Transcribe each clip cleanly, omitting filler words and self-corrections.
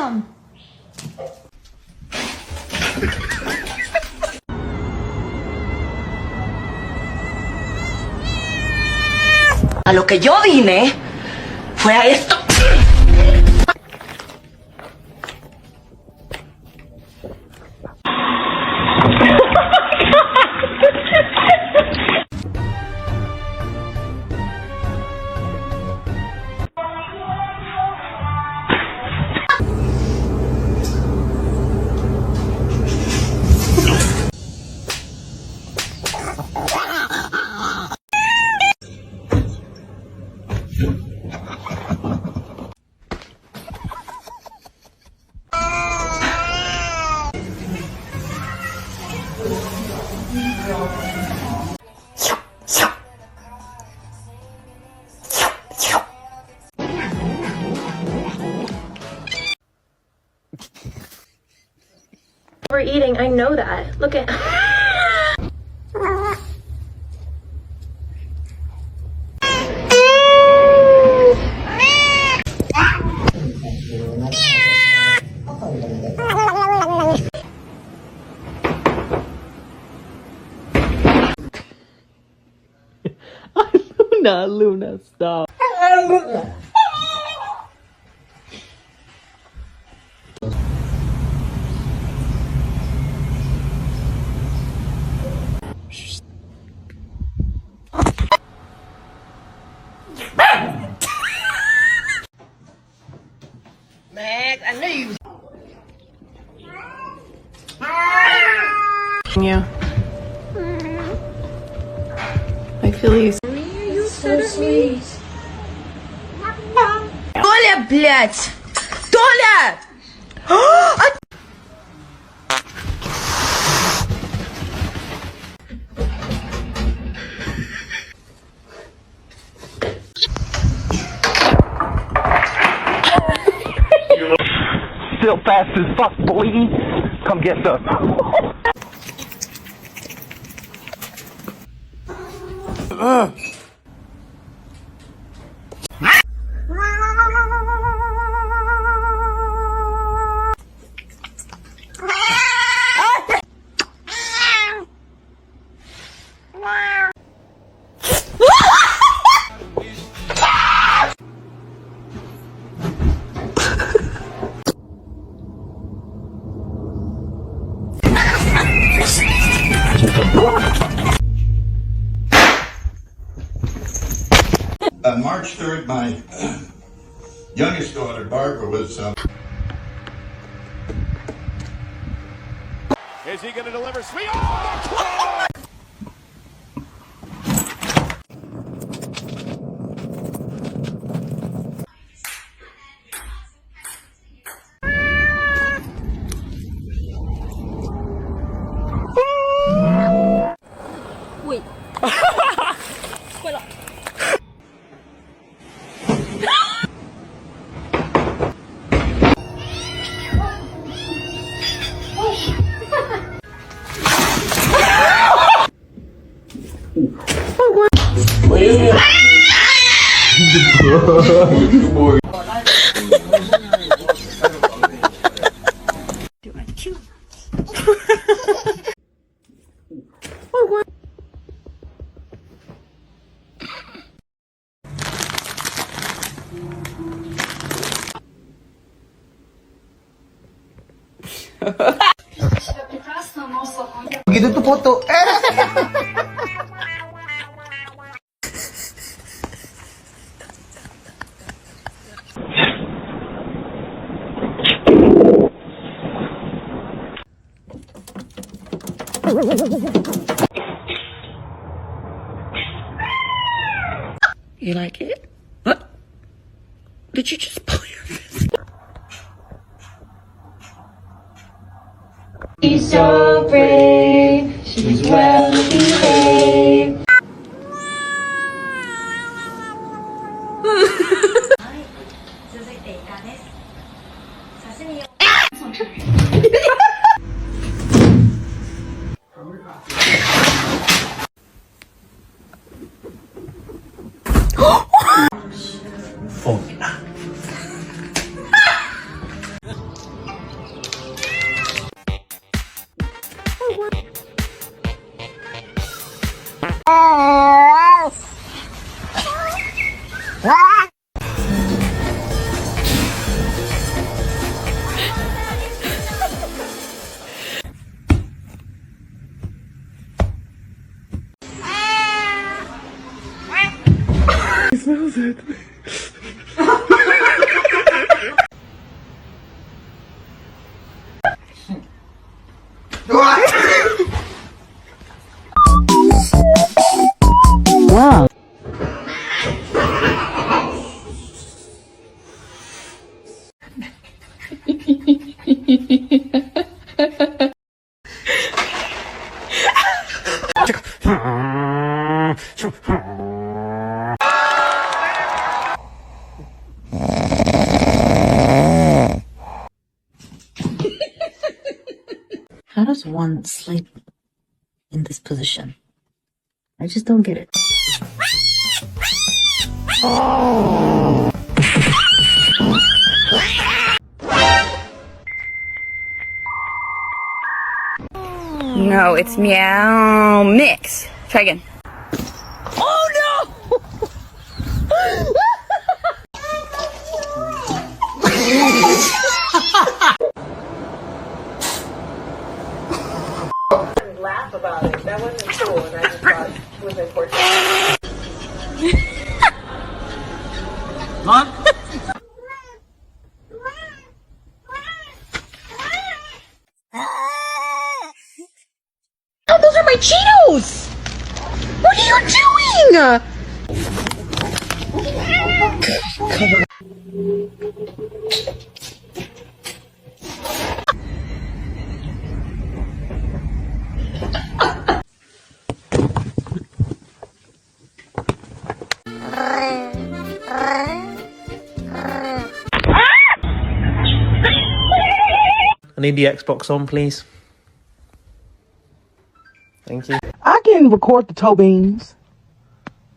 come. A lo que yo vine fue a esto. We're eating, I know that. Look at Luna, stop. Meg, I knew you. you. I feel you. So sweet. Толя, блядь! Толя! Still fast as fuck, boy. Come get some. March 3rd, my youngest daughter, Barbara, was... Is he going to deliver? Sweet! Oh, Wait. Begitu tuh foto. You like it? What? Did you just pull your fist? She's so brave, she's well behaved. said. Wow. How does one sleep in this position? I just don't get it. No, it's meow mix. Try again. Laugh about it. That wasn't cool, and I just thought it was important. Oh, those are my Cheetos! What are you doing? I need the Xbox on, please. Thank you. I can record the toe beans.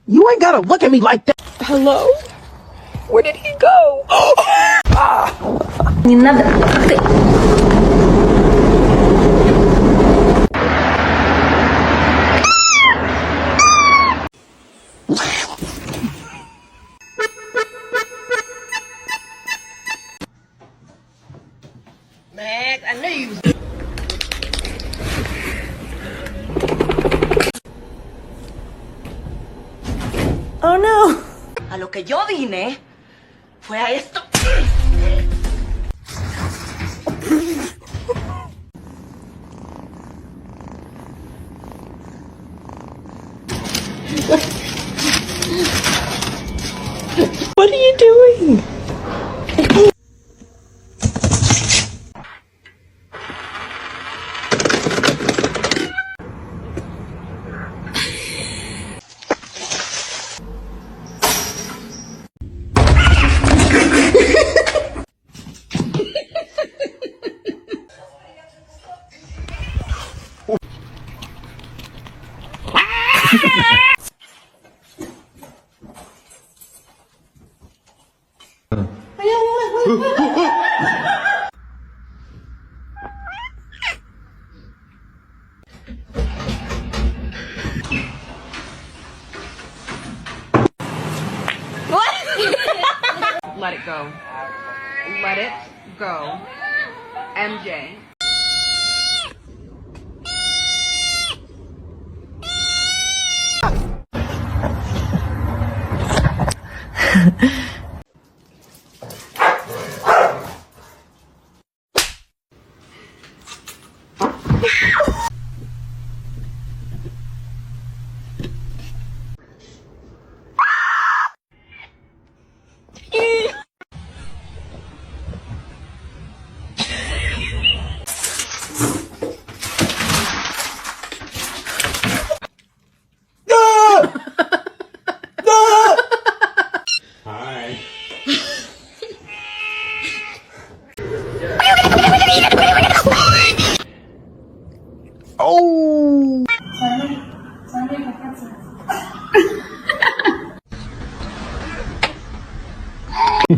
You ain't gotta look at me like that. Hello? Where did he go? Max, I knew you. Oh no. A lo que yo vine fue a esto. What are you doing? Let it go. Let it go. MJ. Oh!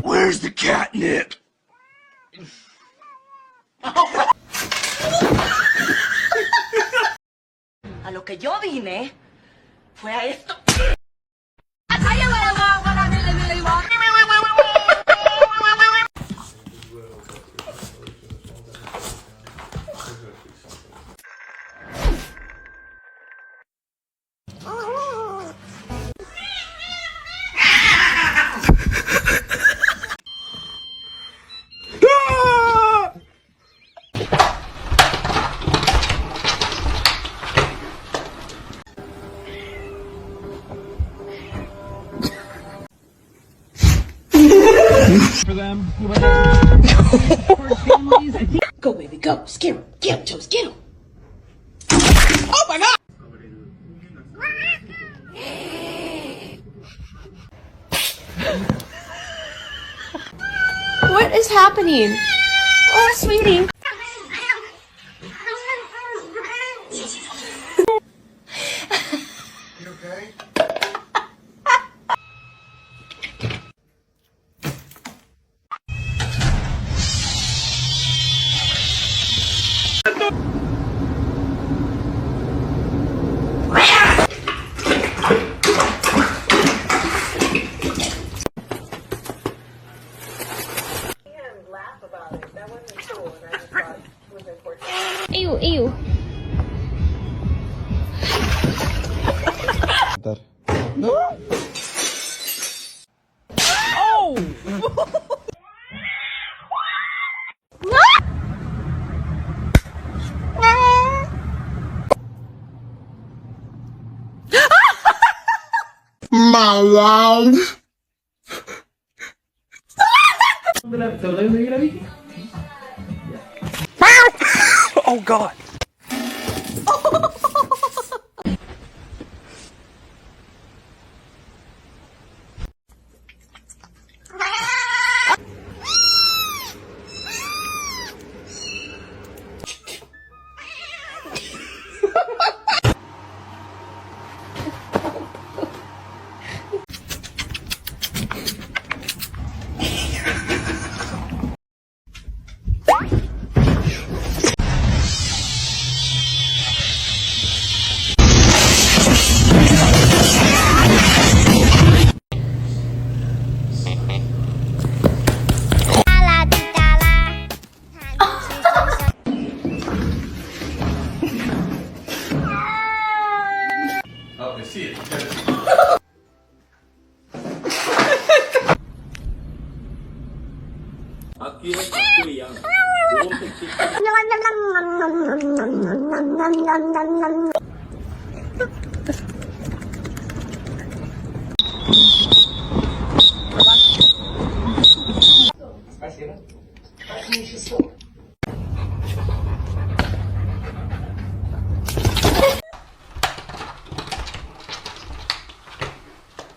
Where's the catnip? A lo que yo vine fue a esto. for them. For families, I think. Go, baby, go. Scare him. Get him, Toast. Get him. Oh my God! What is happening? Oh, sweetie. Ew, ew. My love. Oh God.